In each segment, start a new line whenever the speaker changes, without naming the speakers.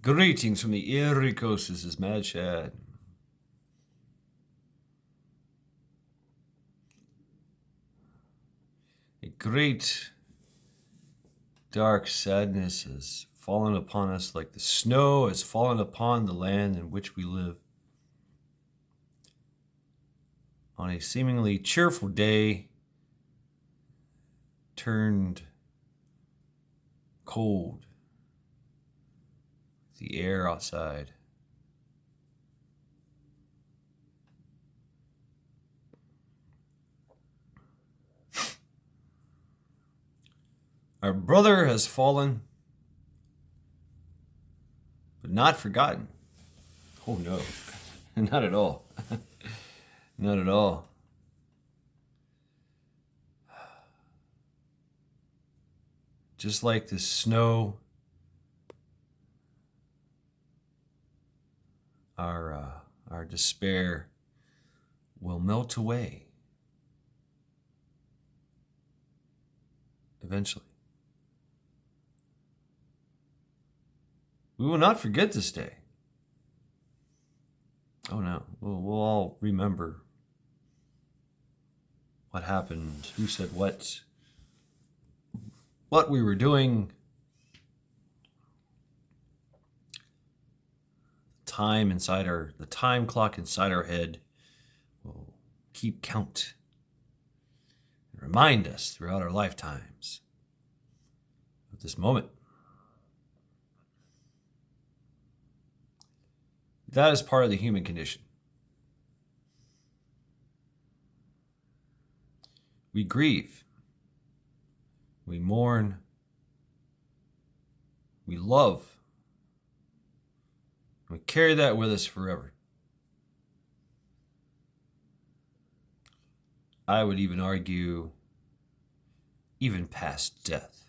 Greetings from the Erie Coast. This is Mad Shad. A great dark sadness has fallen upon us like the snow has fallen upon the land in which we live. On a seemingly cheerful day, turned cold. The air outside. Our brother has fallen, but not forgotten. Oh no, not at all. Not at all. Just like the snow, our despair will melt away eventually. We will not forget this day. Oh no, we'll all remember what happened, who said what we were doing. The time clock inside our head will keep count and remind us throughout our lifetimes of this moment. That is part of the human condition. We grieve, we mourn, we love. We carry that with us forever. I would even argue, even past death.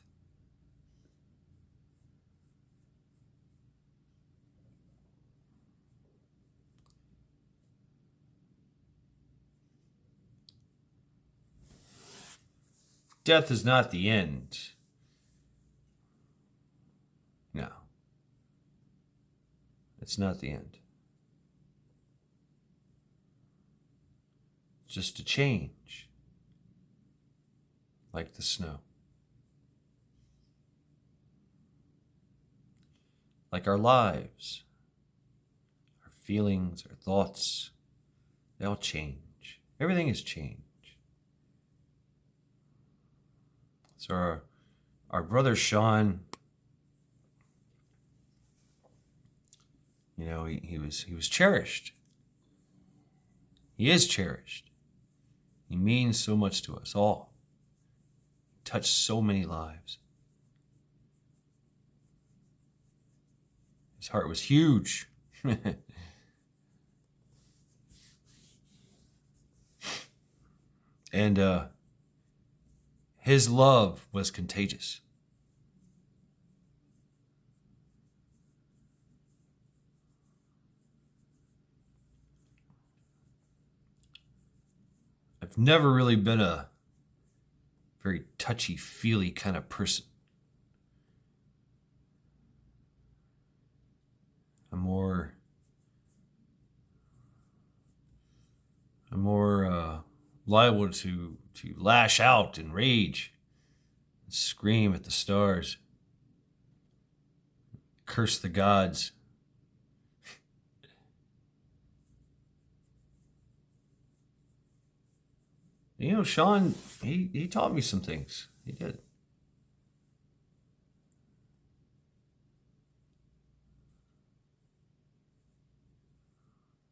Death is not the end. No. It's not the end. It's just a change, like the snow. Like our lives, our feelings, our thoughts, they all change. Everything is change. So our brother Sean, you know, he was cherished. He is cherished. He means so much to us all. He touched so many lives. His heart was huge. And his love was contagious. I've never really been a very touchy-feely kind of person. I'm more liable to lash out and rage, and scream at the stars, curse the gods. You know, Sean, he taught me some things. He did.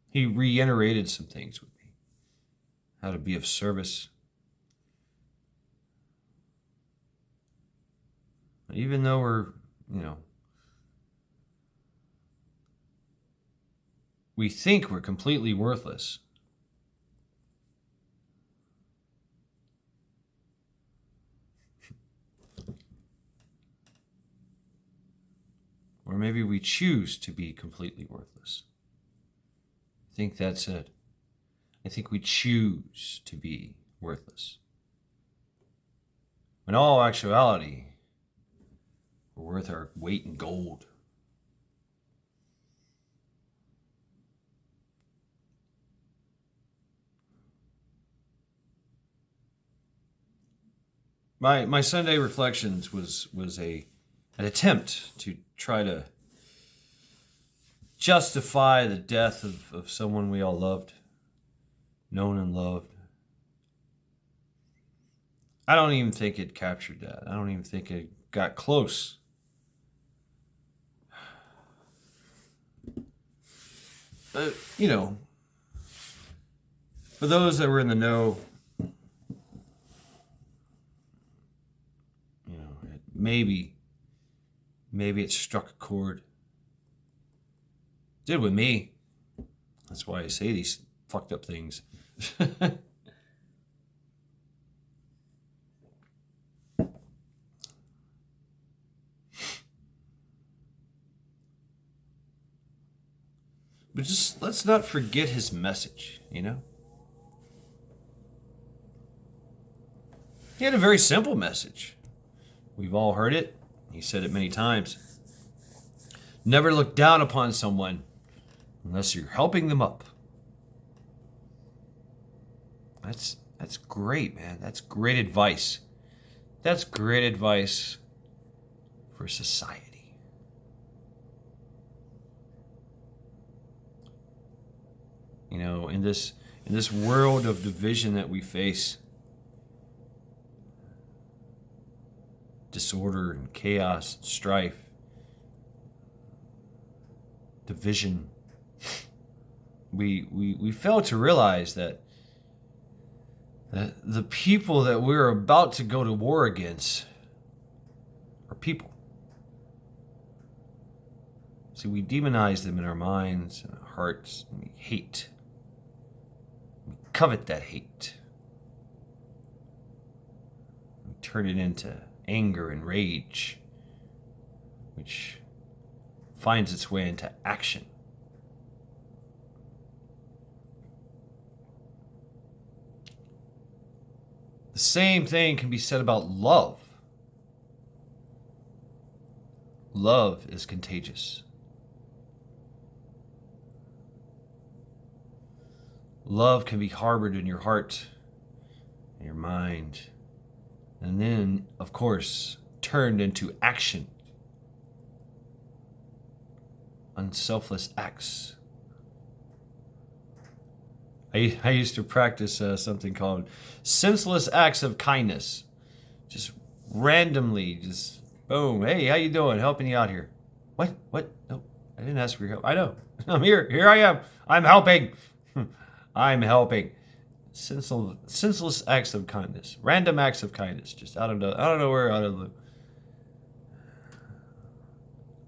He reiterated some things with me. How to be of service. Even though we're, we think we're completely worthless. Or maybe we choose to be completely worthless. I think that's it. I think we choose to be worthless. In all actuality, we're worth our weight in gold. My Sunday reflections was an attempt to try to justify the death of someone we all loved, known and loved. I don't even think it captured that. I don't even think it got close. But, you know, for those that were in the know, you know, maybe it struck a chord. It did with me. That's why I say these fucked up things. But just let's not forget his message, you know? He had a very simple message. We've all heard it. He said it many times. Never look down upon someone unless you're helping them up. That's great, man. That's great advice. That's great advice for society. You know, in this world of division that we face, disorder and chaos, strife, division, we fail to realize that the people that we're about to go to war against are people. See, we demonize them in our minds and our hearts, and we hate. We covet that hate. We turn it into anger and rage, which finds its way into action. The same thing can be said about love. Love is contagious. Love can be harbored in your heart, in your mind, and then, of course, turned into action. Unselfless acts. I used to practice something called senseless acts of kindness. Just randomly, just boom. Hey, how you doing? Helping you out here. What? No, I didn't ask for your help. I know. I'm here. Here I am. I'm helping. I'm helping. Senseless acts of kindness. Random acts of kindness. Just out of nowhere, out of the...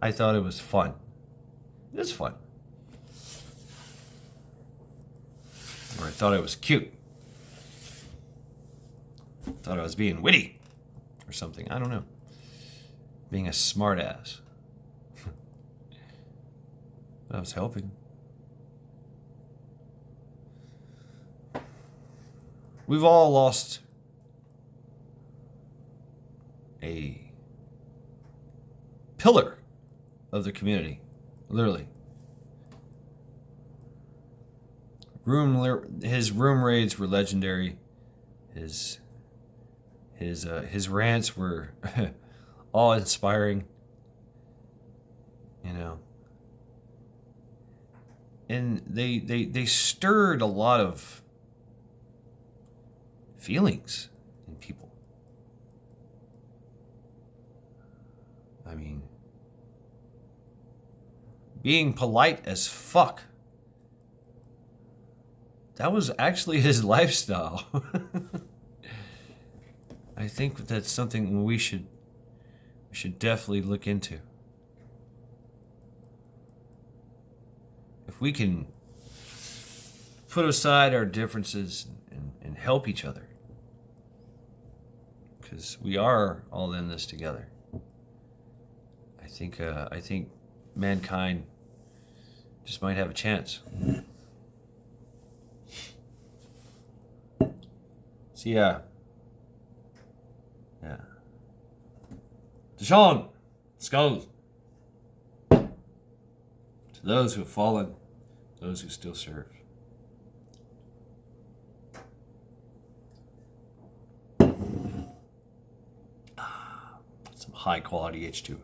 I thought it was fun. It is fun. Or I thought it was cute. Thought I was being witty. Or something. I don't know. Being a smart ass. But I was helping. We've all lost a pillar of the community, literally. His room raids were legendary. His rants were awe-inspiring. You know, and they stirred a lot of feelings in people. I mean, being polite as fuck. That was actually his lifestyle. I think that's something we should definitely look into. If we can put aside our differences and help each other, because we are all in this together. I think mankind just might have a chance. So yeah. Deshaun, Skull. To those who have fallen, those who still serve. Some high quality H2.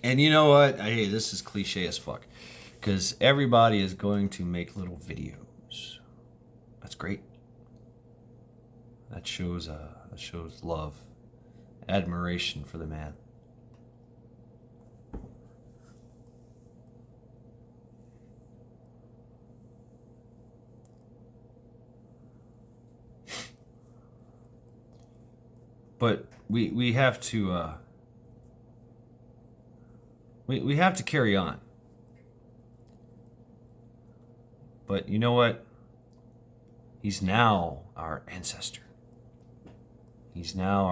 And you know what? Hey, this is cliche as fuck. Because everybody is going to make little videos. That's great. That shows love, admiration for the man. But we have to we have to carry on. But you know what? He's now our ancestor. He's now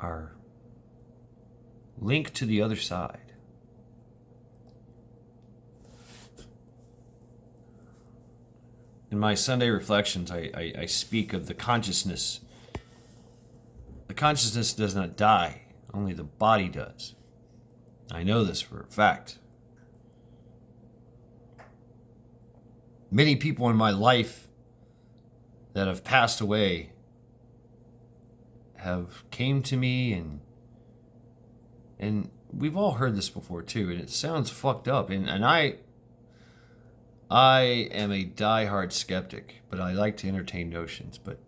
our link to the other side. In my Sunday reflections, I speak of the consciousness. The consciousness does not die, only the body does. I know this for a fact. Many people in my life that have passed away have came to me, and we've all heard this before too, and it sounds fucked up, and I am a diehard skeptic, but I like to entertain notions, but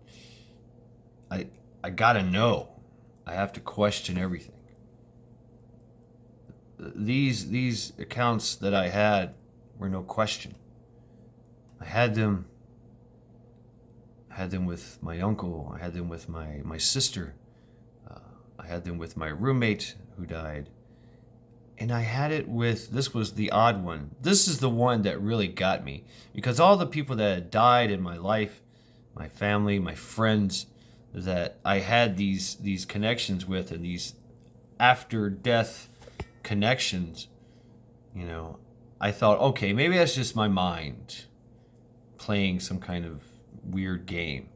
I gotta know. I have to question everything. These accounts that I had were no question. I had them with my uncle. I had them with my sister. I had them with my roommate who died. And I had it with, this was the odd one. This is the one that really got me. Because all the people that had died in my life, my family, my friends, that I had these connections with, and these after death connections, you know, I thought, okay, maybe that's just my mind playing some kind of weird game.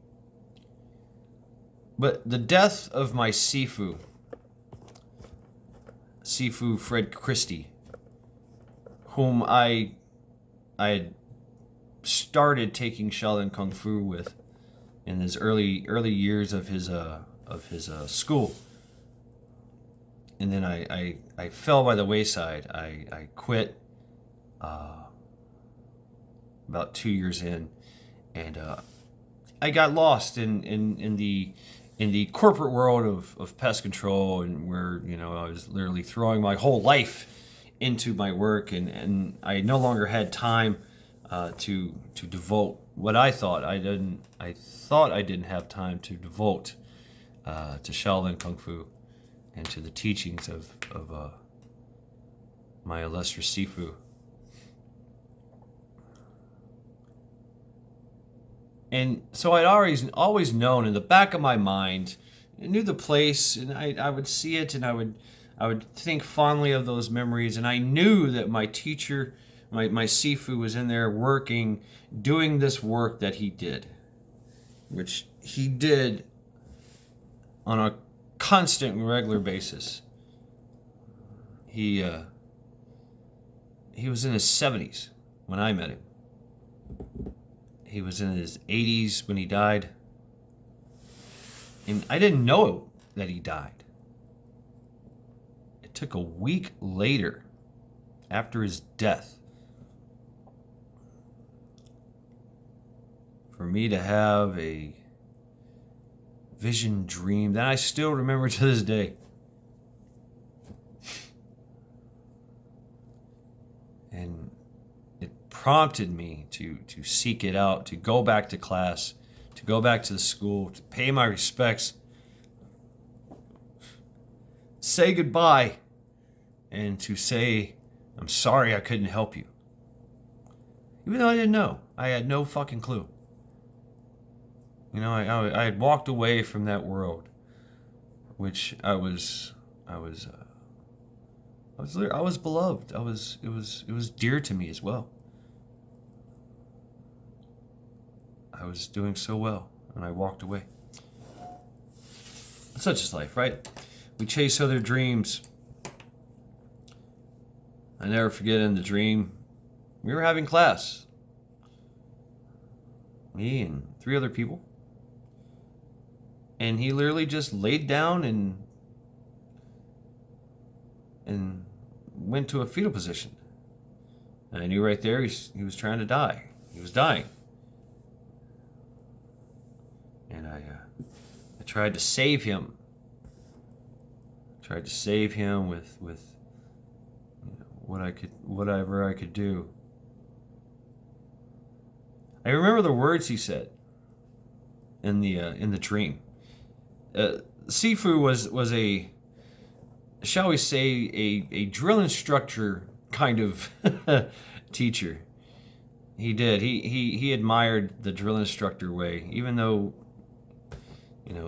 But the death of my Sifu Fred Christie, whom I had started taking Shaolin Kung Fu with in his early years of his school, and then I fell by the wayside. I quit about 2 years in, and I got lost in the corporate world of pest control, and where, you know, I was literally throwing my whole life into my work, and I no longer had time to devote what I thought I didn't have time to devote to Shaolin Kung Fu and to the teachings of my illustrious Sifu. And so I'd always known in the back of my mind, I knew the place, and I would see it, and I would think fondly of those memories, and I knew that my teacher, my Sifu, was in there working, doing this work that he did, which he did on a constant and regular basis. He was in his 70s when I met him. He was in his 80s when he died. And I didn't know that he died. It took a week later, after his death, for me to have a vision dream that I still remember to this day. And it prompted me to seek it out, to go back to class, to go back to the school, to pay my respects, say goodbye, and to say, I'm sorry I couldn't help you. Even though I didn't know. I had no fucking clue. You know, I had walked away from that world, which I was beloved. It was dear to me as well. I was doing so well, and I walked away. Such is life, right? We chase other dreams. I never forget, in the dream, we were having class. me and 3 other people. And he literally just laid down and went to a fetal position. And I knew right there he was trying to die. He was dying. And I tried to save him. Tried to save him with whatever I could do. I remember the words he said in the dream. Sifu was a, shall we say, a drill instructor kind of teacher. He did. He admired the drill instructor way, even though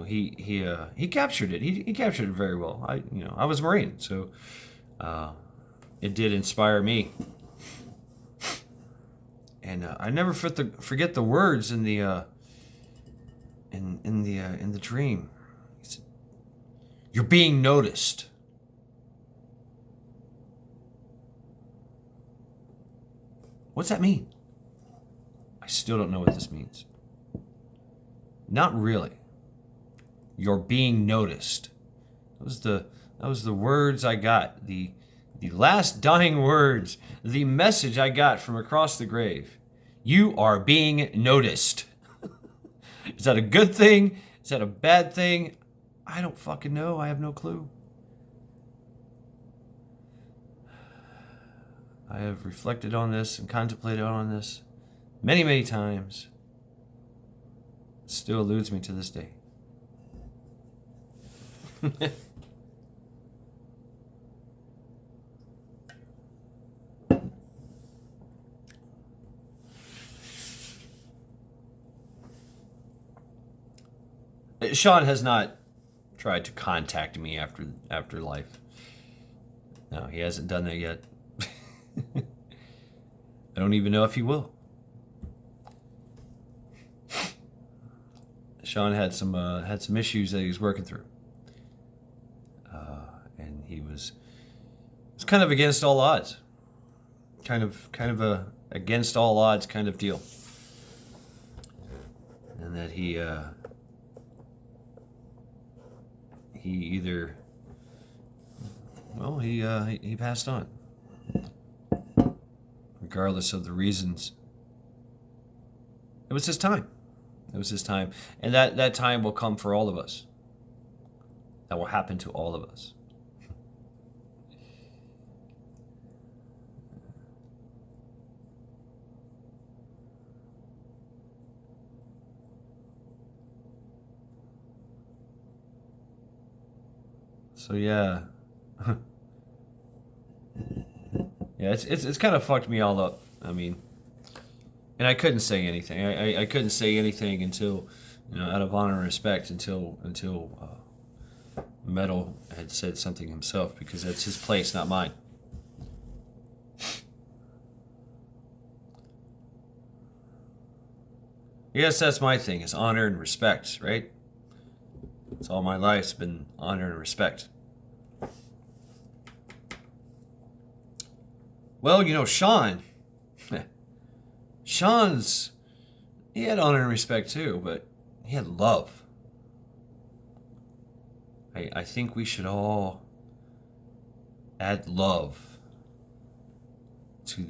he captured it. He captured it very well. I was a Marine, so it did inspire me. And I never forget the words in the dream. He said, "You're being noticed." What's that mean? I still don't know what this means. Not really. You're being noticed. That was the words I got. The last dying words. The message I got from across the grave. You are being noticed. Is that a good thing? Is that a bad thing? I don't fucking know. I have no clue. I have reflected on this and contemplated on this many, many times. It still eludes me to this day. Sean has not tried to contact me after life. No, he hasn't done that yet. I don't even know if he will. Sean had some issues that he was working through, and he was kind of against all odds, kind of a against all odds kind of deal, and that he either, well, he passed on, regardless of the reasons. It was his time. It was his time. And that time will come for all of us. That will happen to all of us. So yeah. Yeah, it's kind of fucked me all up. I mean, and I couldn't say anything. I couldn't say anything until, out of honor and respect, until Metal had said something himself, because that's his place, not mine. Yes, that's my thing, is honor and respect, right? It's all my life's been honor and respect. Well, Sean, he had honor and respect too, but he had love. I think we should all add love to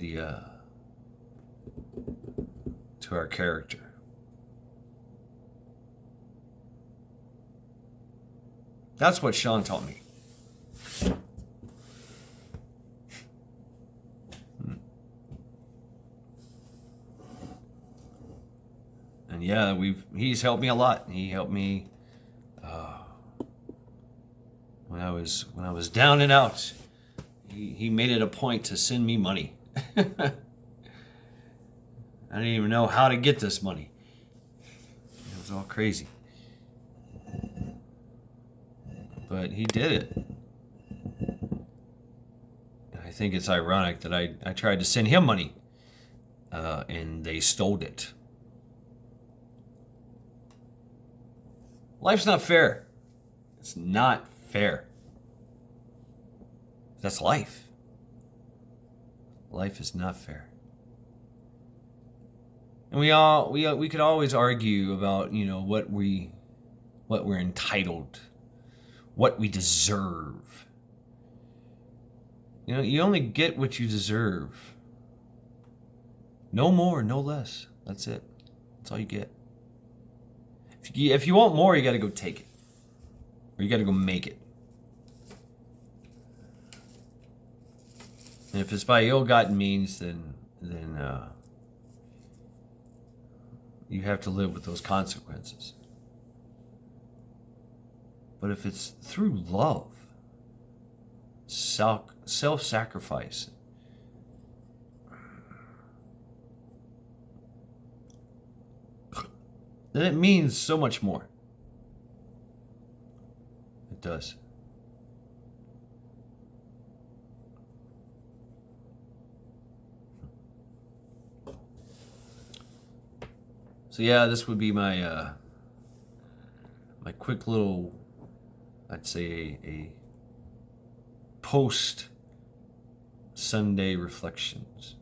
our character. That's what Sean taught me. And yeah, he's helped me a lot. He helped me when I was down and out. He made it a point to send me money. I didn't even know how to get this money. It was all crazy. But he did it. I think it's ironic that I tried to send him money, and they stole it. Life's not fair. It's not fair. That's life. Life is not fair. And we could always argue about, you know, what we're entitled, what we deserve. You know, you only get what you deserve. No more, no less. That's it. That's all you get. If you want more, you got to go take it, or you got to go make it. And if it's by ill-gotten means, then you have to live with those consequences. But if it's through love, self-sacrifice, then it means so much more. It does. So yeah, this would be my my quick little, I'd say a post Sunday reflections.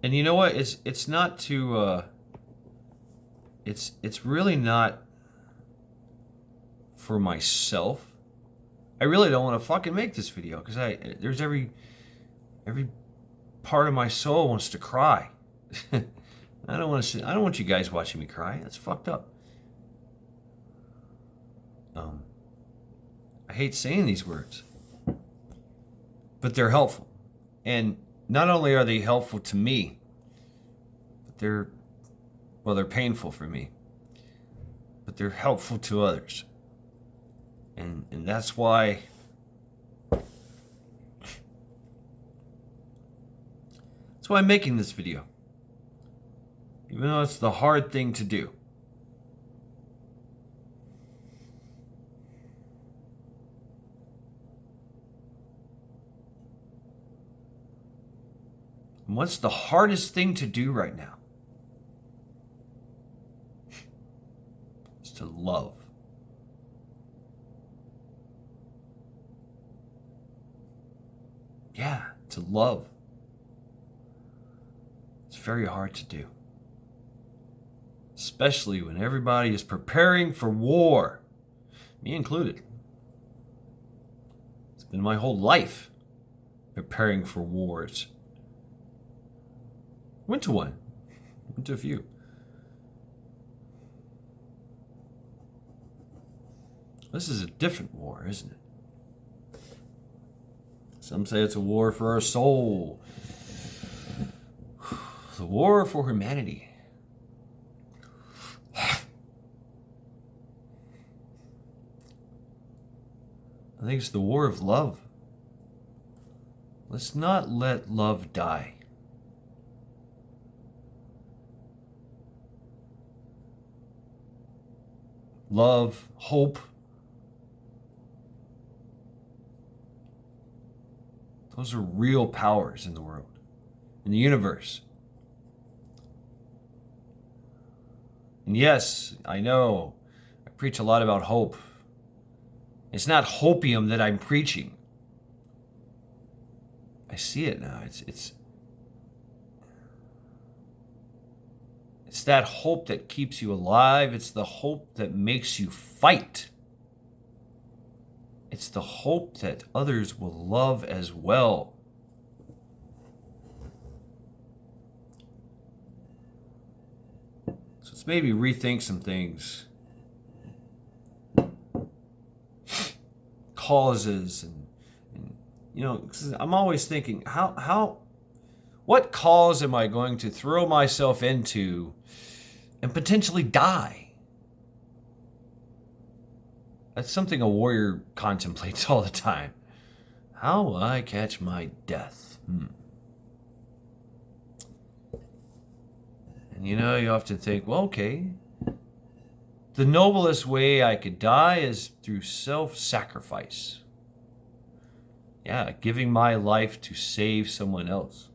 And you know what? It's not to it's really not for myself. I really don't want to fucking make this video because there's every part of my soul wants to cry. I don't want you guys watching me cry. That's fucked up. I hate saying these words, but they're helpful. And not only are they helpful to me, but they're painful for me, but they're helpful to others. And that's why I'm making this video. Even though it's the hard thing to do. And what's the hardest thing to do right now? It's to love. Yeah, to love. It's very hard to do. Especially when everybody is preparing for war. Me included. It's been my whole life preparing for wars. Went to one. Went to a few. This is a different war, isn't it? Some say it's a war for our soul. The war for humanity. I think it's the war of love. Let's not let love die. Love, hope. Those are real powers in the world, in the universe. And yes, I know, I preach a lot about hope. It's not hopium that I'm preaching. I see it now. It's that hope that keeps you alive. It's the hope that makes you fight. It's the hope that others will love as well. So let's maybe rethink some things. Causes and you know, 'cause I'm always thinking, what cause am I going to throw myself into and potentially die? That's something a warrior contemplates all the time. How will I catch my death? And you know, you often think, well, okay, the noblest way I could die is through self-sacrifice. Yeah, giving my life to save someone else.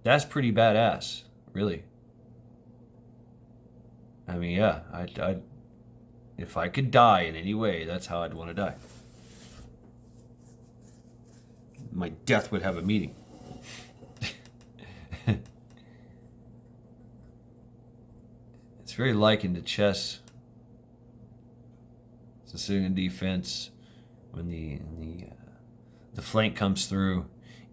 That's pretty badass, really. I mean, yeah, I'd if I could die in any way, that's how I'd want to die. my death would have a meaning. It's very likened to chess. So sitting in defense, when the flank comes through,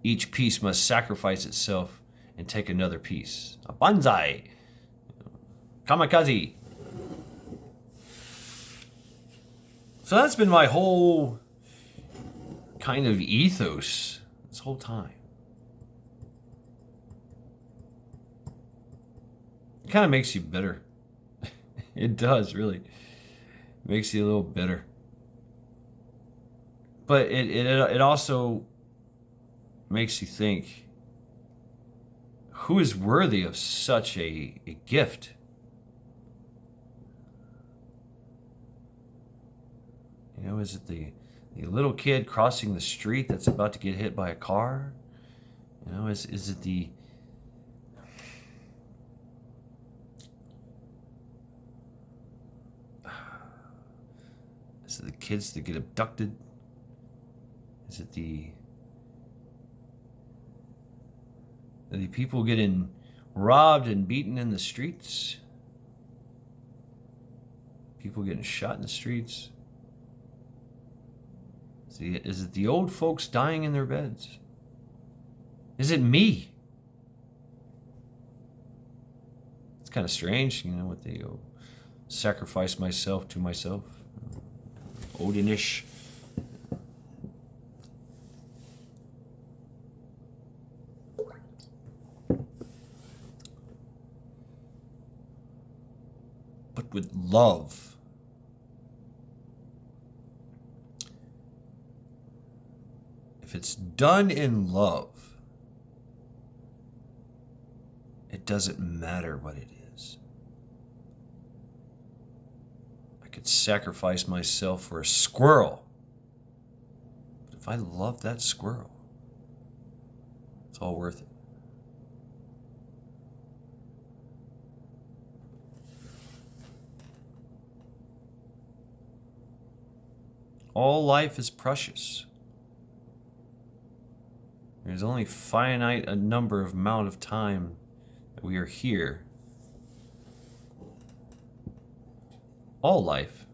each piece must sacrifice itself and take another piece. A banzai, kamikaze. So that's been my whole kind of ethos this whole time. It kind of makes you bitter. It does, really. It makes you a little bitter. But it also makes you think, who is worthy of such a gift? You know, is it the little kid crossing the street that's about to get hit by a car? You know, is it the kids that get abducted? Is it the people getting robbed and beaten in the streets? People getting shot in the streets? Is it the old folks dying in their beds? Is it me? It's kind of strange, you know, what they sacrifice myself to myself. Odinish. But with love. If it's done in love, it doesn't matter what it is. I could sacrifice myself for a squirrel. But if I love that squirrel, it's all worth it. All life is precious. There's only finite a number of amount of time that we are here. All life.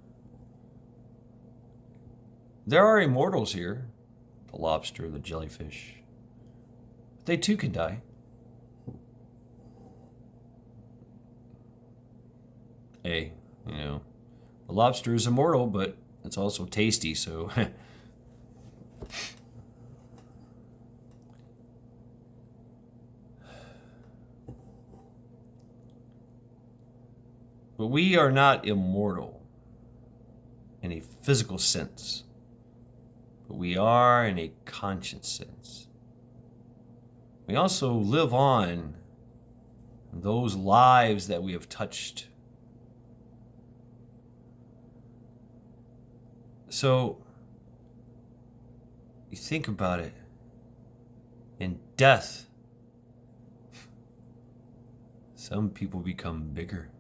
There are immortals here. The lobster, the jellyfish. But they too can die. The lobster is immortal, but it's also tasty, so... But we are not immortal in a physical sense, but we are in a conscious sense. We also live on those lives that we have touched. So, you think about it, in death, some people become bigger,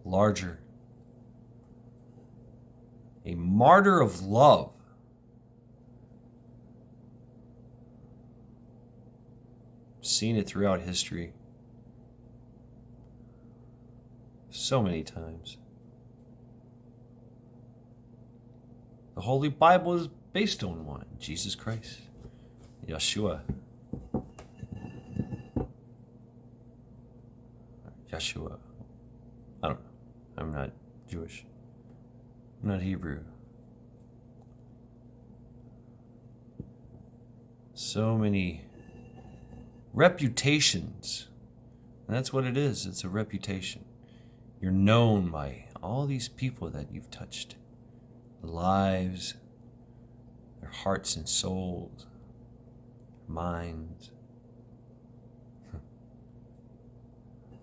larger. A martyr of love. Seen it throughout history so many times. The Holy Bible is based on one, Jesus Christ, Yeshua. Yeshua. I don't know. I'm not Jewish. I'm not Hebrew. So many reputations. And that's what it is. It's a reputation. You're known by all these people that you've touched. Their lives, their hearts and souls, minds.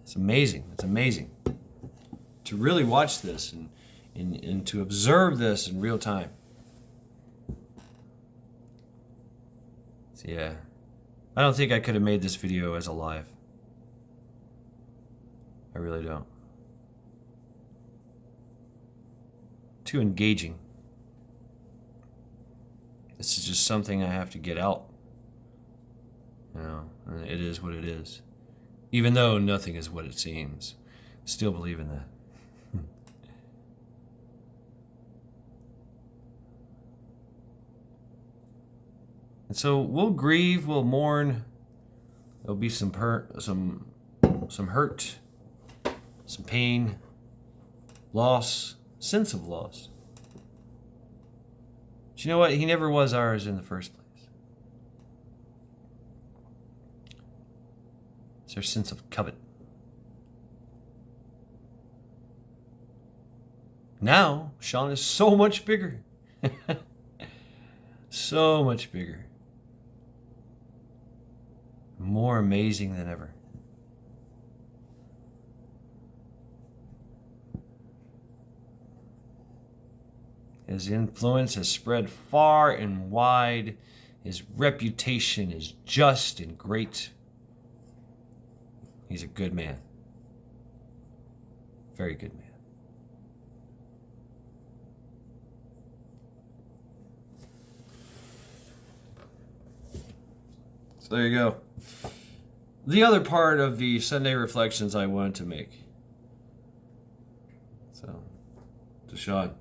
It's amazing. It's amazing to really watch this and to observe this in real time. So yeah, I don't think I could have made this video as alive. I really don't. Too engaging. This is just something I have to get out. You know, and it is what it is. Even though nothing is what it seems. Still believe in that. And so we'll grieve, we'll mourn. There'll be some hurt, some pain, loss, sense of loss. But you know what? He never was ours in the first place. It's our sense of covet. Now, Sean is so much bigger. So much bigger. More amazing than ever. His influence has spread far and wide. His reputation is just and great. He's a good man. Very good man. So there you go. The other part of the Sunday reflections I wanted to make. So, to Shad.